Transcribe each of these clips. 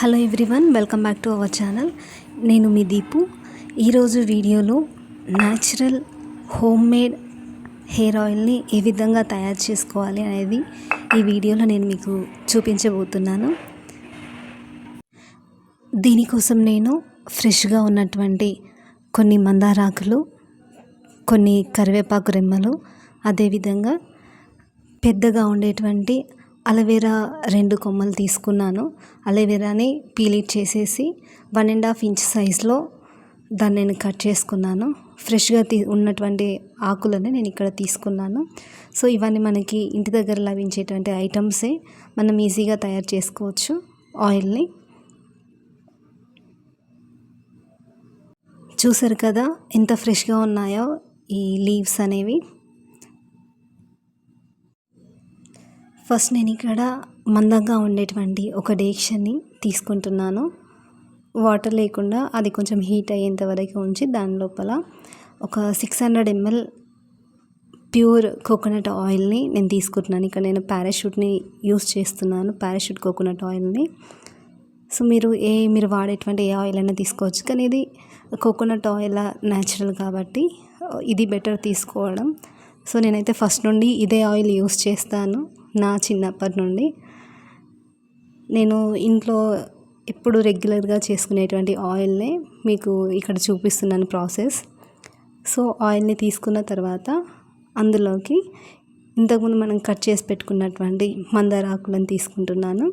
Hello everyone, welcome back to our channel. నేను మీ దీపు. ఈరోజు వీడియోలో న్యాచురల్ హోమ్ మేడ్ హెయిర్ ఆయిల్ని ఏ విధంగా తయారు చేసుకోవాలి అనేది ఈ వీడియోలో నేను మీకు చూపించబోతున్నాను. దీనికోసం నేను ఫ్రెష్గా ఉన్నటువంటి కొన్ని మందారాకులు, కొన్ని కరివేపాకు రెమ్మలు, అదేవిధంగా పెద్దగా ఉండేటువంటి అలోవెరా 2 కొమ్మలు తీసుకున్నాను. అలోవెరాని పీల్ చేసేసి 1.5 ఇంచ్ సైజులో దాన్ని నేను కట్ చేసుకున్నాను. ఫ్రెష్గా ఉన్నటువంటి ఆకులని నేను ఇక్కడ తీసుకున్నాను. సో ఇవన్నీ మనకి ఇంటి దగ్గర లభించేటువంటి ఐటమ్సే, మనం ఈజీగా తయారు చేసుకోవచ్చు ఆయిల్ని. చూసారు కదా ఎంత ఫ్రెష్గా ఉన్నాయో ఈ లీవ్స్ అనేవి. ఫస్ట్ నేను ఇక్కడ మందంగా ఉండేటువంటి ఒక డేక్షన్ని తీసుకుంటున్నాను. వాటర్ లేకుండా అది కొంచెం హీట్ అయ్యేంత వరకు ఉంచి దాని లోపల ఒక 600 ml ప్యూర్ కోకోనట్ ఆయిల్ని నేను తీసుకుంటున్నాను. ఇక్కడ నేను పారాషూట్ని యూస్ చేస్తున్నాను, పారాషూట్ కోకోనట్ ఆయిల్ని. సో మీరు వాడేటువంటి ఏ ఆయిల్ అయినా తీసుకోవచ్చు, కానీ ఇది కోకోనట్ ఆయిల్ న్యాచురల్ కాబట్టి ఇది బెటర్ తీసుకోవడం. సో నేనైతే ఫస్ట్ నుండి ఇదే ఆయిల్ యూస్ చేస్తాను. నా చిన్నప్పటి నుండి నేను ఇంట్లో ఎప్పుడు రెగ్యులర్గా చేసుకునేటువంటి ఆయిల్నే మీకు ఇక్కడ చూపిస్తున్నాను ప్రాసెస్. సో ఆయిల్ని తీసుకున్న తర్వాత అందులోకి ఇంతకుముందు మనం కట్ చేసి పెట్టుకున్నటువంటి మందార ఆకులను తీసుకుంటున్నాను.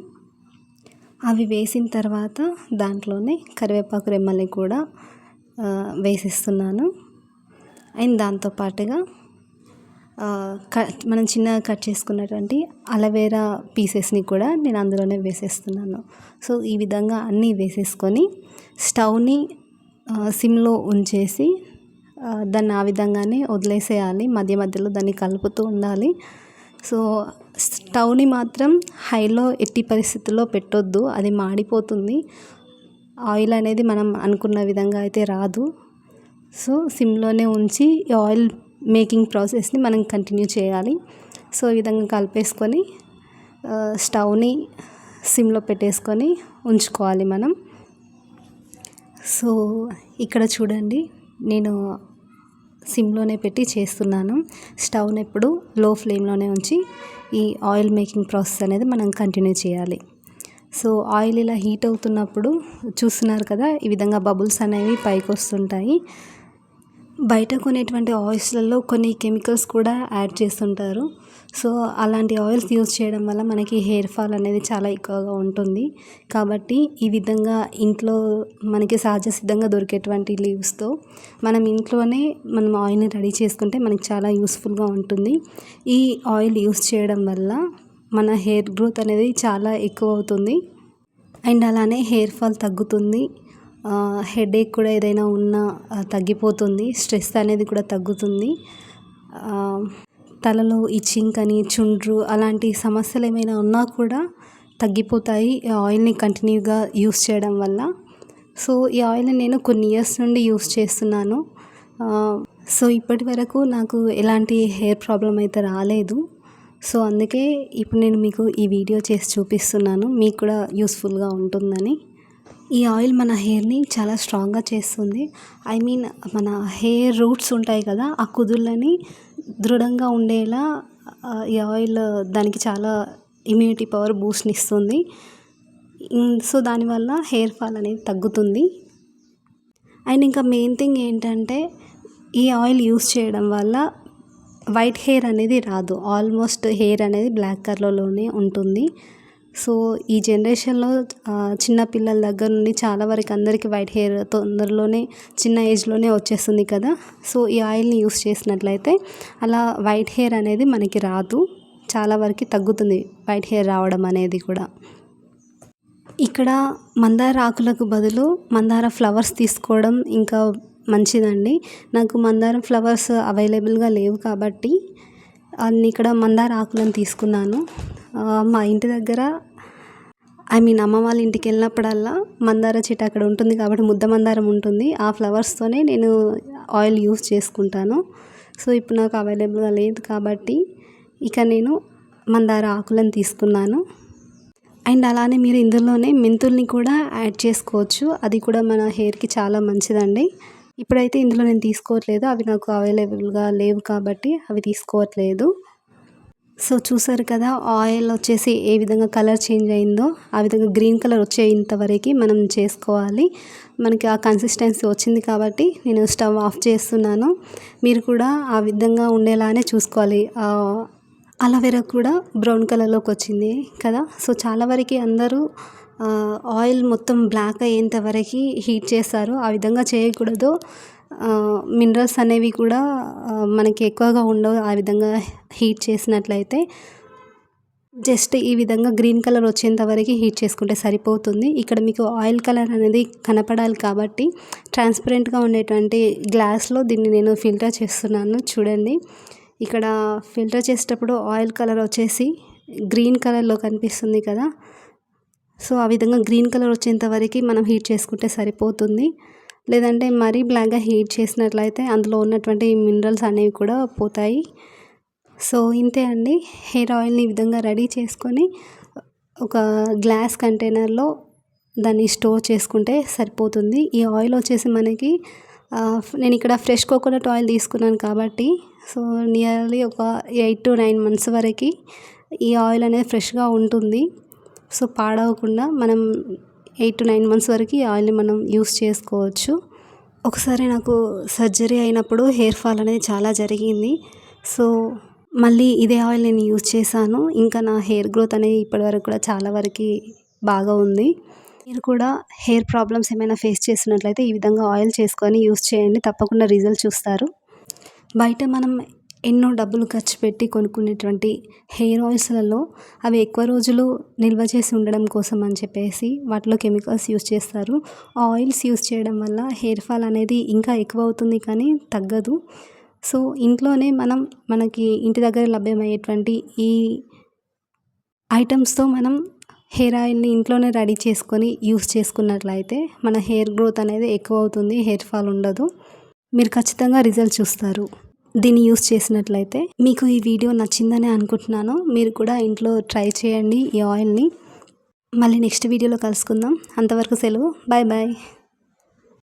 అవి వేసిన తర్వాత దాంట్లోనే కరివేపాకు రెమ్మల్ని కూడా వేసేస్తున్నాను. అండ్ దాంతోపాటుగా మనం చిన్నగా కట్ చేసుకున్నటువంటి అలోవెరా పీసెస్ని కూడా నేను అందులోనే వేసేస్తున్నాను. సో ఈ విధంగా అన్నీ వేసేసుకొని స్టవ్ని సిమ్లో ఉంచేసి దాన్ని ఆ విధంగానే వదిలేసేయాలి. మధ్య మధ్యలో దాన్ని కలుపుతూ ఉండాలి. సో స్టవ్ని మాత్రం హైలో ఎట్టి పరిస్థితుల్లో పెట్టొద్దు, అది మాడిపోతుంది. ఆయిల్ అనేది మనం అనుకున్న విధంగా అయితే రాదు. సో సిమ్లోనే ఉంచి ఈ ఆయిల్ మేకింగ్ ప్రాసెస్ని మనం కంటిన్యూ చేయాలి. సో ఈ విధంగా కలిపేసుకొని స్టవ్ని సిమ్లో పెట్టేసుకొని ఉంచుకోవాలి మనం. సో ఇక్కడ చూడండి, నేను సిమ్లోనే పెట్టి చేస్తున్నాను. స్టవ్ని ఎప్పుడు లో ఫ్లేమ్లోనే ఉంచి ఈ ఆయిల్ మేకింగ్ ప్రాసెస్ అనేది మనం కంటిన్యూ చేయాలి. సో ఆయిల్ ఇలా హీట్ అవుతున్నప్పుడు చూస్తున్నారు కదా, ఈ విధంగా బబుల్స్ అనేవి పైకి వస్తుంటాయి. బయట కొనేటువంటి ఆయిల్స్లలో కొన్ని కెమికల్స్ కూడా యాడ్ చేస్తుంటారు. సో అలాంటి ఆయిల్స్ యూజ్ చేయడం వల్ల మనకి హెయిర్ ఫాల్ అనేది చాలా ఎక్కువగా ఉంటుంది. కాబట్టి ఈ విధంగా ఇంట్లో మనకి సహజ సిద్ధంగా దొరికేటువంటి లీవ్స్తో మనం ఇంట్లోనే ఆయిల్ని రెడీ చేసుకుంటే మనకి చాలా యూస్ఫుల్గా ఉంటుంది. ఈ ఆయిల్ యూజ్ చేయడం వల్ల మన హెయిర్ గ్రోత్ అనేది చాలా ఎక్కువ అవుతుంది. అండ్ అలానే హెయిర్ ఫాల్ తగ్గుతుంది. హెడేక్ కూడా ఏదైనా ఉన్నా తగ్గిపోతుంది. స్ట్రెస్ అనేది కూడా తగ్గుతుంది. తలలో ఇచ్చింగ్ అని, చుండ్రు అలాంటి సమస్యలు ఏమైనా ఉన్నా కూడా తగ్గిపోతాయి ఈ ఆయిల్ని కంటిన్యూగా యూస్ చేయడం వల్ల. సో ఈ ఆయిల్ని నేను కొన్ని ఇయర్స్ నుండి యూస్ చేస్తున్నాను. సో ఇప్పటి వరకు నాకు ఎలాంటి హెయిర్ ప్రాబ్లం అయితే రాలేదు. సో అందుకే ఇప్పుడు నేను మీకు ఈ వీడియో చేసి చూపిస్తున్నాను, మీకు కూడా యూస్ఫుల్గా ఉంటుందని. ఈ ఆయిల్ మన హెయిర్ని చాలా స్ట్రాంగ్గా చేస్తుంది. మన హెయిర్ రూట్స్ ఉంటాయి కదా, ఆ కుదుళ్ళని దృఢంగా ఉండేలా ఈ ఆయిల్ దానికి చాలా ఇమ్యూనిటీ పవర్ బూస్ట్ని ఇస్తుంది. సో దానివల్ల హెయిర్ ఫాల్ అనేది తగ్గుతుంది. అండ్ ఇంకా మెయిన్ థింగ్ ఏంటంటే, ఈ ఆయిల్ యూస్ చేయడం వల్ల వైట్ హెయిర్ అనేది రాదు. ఆల్మోస్ట్ హెయిర్ అనేది బ్లాక్ కలర్లోనే ఉంటుంది. సో ఈ జనరేషన్లో చిన్న పిల్లల దగ్గర నుండి చాలా వరకు అందరికీ వైట్ హెయిర్ తొందరలోనే చిన్న ఏజ్లోనే వచ్చేస్తుంది కదా. సో ఈ ఆయిల్ని యూస్ చేసినట్లయితే అలా వైట్ హెయిర్ అనేది మనకి రాదు, చాలా వరకు తగ్గుతుంది వైట్ హెయిర్ రావడం అనేది కూడా. ఇక్కడ మందార ఆకులకు బదులు మందార ఫ్లవర్స్ తీసుకోవడం ఇంకా మంచిదండి. నాకు మందారం ఫ్లవర్స్ అవైలబుల్గా లేవు కాబట్టి ఇక్కడ మందార ఆకులను తీసుకున్నాను. మా ఇంటి దగ్గర అమ్మ వాళ్ళ ఇంటికి వెళ్ళినప్పుడల్లా మందార చెట్టు అక్కడ ఉంటుంది కాబట్టి ముద్ద మందారం ఉంటుంది. ఆ ఫ్లవర్స్తోనే నేను ఆయిల్ యూస్ చేసుకుంటాను. సో ఇప్పుడు నాకు అవైలబుల్గా లేదు కాబట్టి ఇక నేను మందార ఆకులను తీసుకున్నాను. అండ్ అలానే మీరు ఇందులోనే మెంతుల్ని కూడా యాడ్ చేసుకోవచ్చు. అది కూడా మన హెయిర్‌కి చాలా మంచిదండి. ఇప్పుడైతే ఇందులో నేను తీసుకోవట్లేదు. అవి నాకు అవైలబుల్‌గా లేవు కాబట్టి అవి తీసుకోవట్లేదు. సో చూసారు కదా ఆయిల్ వచ్చేసి ఏ విధంగా కలర్ చేంజ్ అయిందో, ఆ విధంగా గ్రీన్ కలర్ వచ్చేంత వరకి మనం చేసుకోవాలి. మనకి ఆ కన్సిస్టెన్సీ వచ్చింది కాబట్టి నేను స్టవ్ ఆఫ్ చేస్తున్నాను. మీరు కూడా ఆ విధంగా ఉండేలానే చూసుకోవాలి. అలోవెరా కూడా బ్రౌన్ కలర్‌లోకి వచ్చింది కదా! సో చాలా వరకి అందరూ ఆయిల్ మొత్తం బ్లాక్ అయ్యేంత వరకి హీట్ చేస్తారు. ఆ విధంగా చేయకూడదు. మినరల్స్ అనేవి కూడా మనకి ఎక్కువగా ఉండవు ఆ విధంగా హీట్ చేసినట్లయితే. జస్ట్ ఈ విధంగా గ్రీన్ కలర్ వచ్చేంత వరకి హీట్ చేసుకుంటే సరిపోతుంది. ఇక్కడ మీకు ఆయిల్ కలర్ అనేది కనపడాలి కాబట్టి ట్రాన్స్పరెంట్‌గా ఉండేటువంటి గ్లాస్‌లో దీన్ని నేను ఫిల్టర్ చేస్తున్నాను చూడండి. ఇక్కడ ఫిల్టర్ చేసేటప్పుడు ఆయిల్ కలర్ వచ్చేసి గ్రీన్ కలర్‌లో కనిపిస్తుంది కదా! సో ఆ విధంగా గ్రీన్ కలర్ వచ్చేంత వరకి మనం హీట్ చేసుకుంటే సరిపోతుంది. లేదంటే మరీ బ్లాక్‌గా హీట్ చేసినట్లయితే అందులో ఉన్నటువంటి మినరల్స్ అనేవి కూడా పోతాయి. సో ఇంతే అండి. హెయిర్ ఆయిల్‌ని ఈ విధంగా రెడీ చేసుకొని ఒక గ్లాస్ కంటైనర్‌లో దాన్ని స్టోర్ చేసుకుంటే సరిపోతుంది. ఈ ఆయిల్ వచ్చేసి మనకి నేను ఇక్కడ ఫ్రెష్ కోకోనట్ ఆయిల్ తీసుకున్నాను కాబట్టి సో నియర్లీ ఒక 8-9 మంత్స్ వరకి ఈ ఆయిల్ అనేది ఫ్రెష్‌గా ఉంటుంది. సో పాడవకుండా మనం 8-9 మంత్స్ వరకు ఈ ఆయిల్‌ని మనం యూస్ చేసుకోవచ్చు. ఒకసారి నాకు సర్జరీ అయినప్పుడు హెయిర్ ఫాల్ అనేది చాలా జరిగింది. సో మళ్ళీ ఇదే ఆయిల్ నేను యూజ్ చేశాను. ఇంకా నా హెయిర్ గ్రోత్ అనేది ఇప్పటివరకు కూడా చాలా వరకి బాగా ఉంది. మీరు కూడా హెయిర్ ప్రాబ్లమ్స్ ఏమైనా ఫేస్ చేసినట్లయితే ఈ విధంగా ఆయిల్ చేసుకొని యూజ్ చేయండి. తప్పకుండా రిజల్ట్ చూస్తారు. బయట మనం ఎన్నో డబ్బులు ఖర్చు పెట్టి కొనుక్కునేటువంటి హెయిర్ ఆయిల్స్‌లలో అవి ఎక్కువ రోజులు నిల్వ చేసి ఉండడం కోసం అని చెప్పేసి వాటిలో కెమికల్స్ యూజ్ చేస్తారు. ఆ ఆయిల్స్ యూజ్ చేయడం వల్ల హెయిర్ ఫాల్ అనేది ఇంకా ఎక్కువ అవుతుంది కానీ తగ్గదు. సో ఇంట్లోనే మనకి ఇంటి దగ్గర లభ్యమయ్యేటువంటి ఈ ఐటమ్స్‌తో మనం హెయిర్ ఆయిల్‌ని ఇంట్లోనే రెడీ చేసుకొని యూజ్ చేసుకున్నట్లయితే మన హెయిర్ గ్రోత్ అనేది ఎక్కువ అవుతుంది. హెయిర్ ఫాల్ ఉండదు. మీరు ఖచ్చితంగా రిజల్ట్ చూస్తారు దీన్ని యూజ్ చేసినట్లయితే. మీకు ఈ వీడియో నచ్చిందని అనుకుంటున్నాను. మీరు కూడా ఇంట్లో ట్రై చేయండి ఈ ఆయిల్‌ని. మళ్ళీ నెక్స్ట్ వీడియోలో కలుసుకుందాం. అంతవరకు సెలవు. Bye bye.